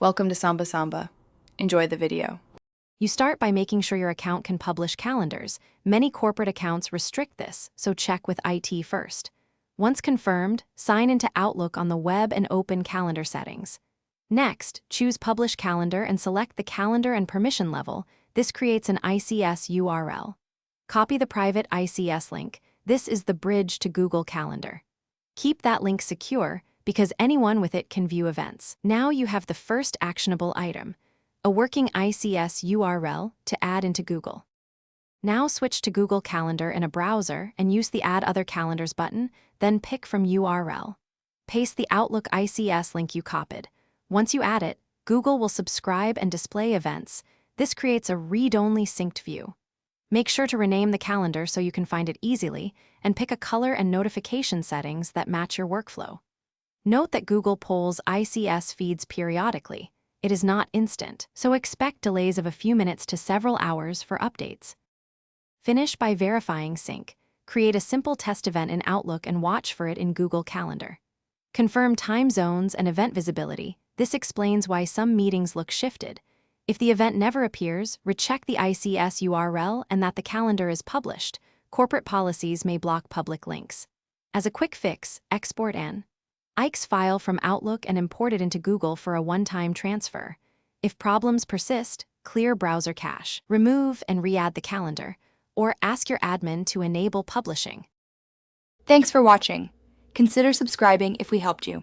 Welcome to Samba Samba. Enjoy the video. You start by making sure your account can publish calendars. Many corporate accounts restrict this, so check with IT first. Once confirmed, sign into Outlook on the web and open calendar settings. Next, choose Publish Calendar and select the calendar and permission level. This creates an ICS URL. Copy the private ICS link. This is the bridge to Google Calendar. Keep that link secure because anyone with it can view events. Now you have the first actionable item, a working ICS URL to add into Google. Now switch to Google Calendar in a browser and use the Add Other Calendars button, then pick from URL. Paste the Outlook ICS link you copied. Once you add it, Google will subscribe and display events. This creates a read-only synced view. Make sure to rename the calendar so you can find it easily, and pick a color and notification settings that match your workflow. Note that Google polls ICS feeds periodically. It is not instant, so expect delays of a few minutes to several hours for updates. Finish by verifying sync. Create a simple test event in Outlook and watch for it in Google Calendar. Confirm time zones and event visibility. This explains why some meetings look shifted. If the event never appears, recheck the ICS URL and that the calendar is published. Corporate policies may block public links. As a quick fix, export an ICE file from Outlook and import it into Google for a one-time transfer. If problems persist, clear browser cache, remove and re-add the calendar, or ask your admin to enable publishing. Thanks for watching. Consider subscribing if we helped you.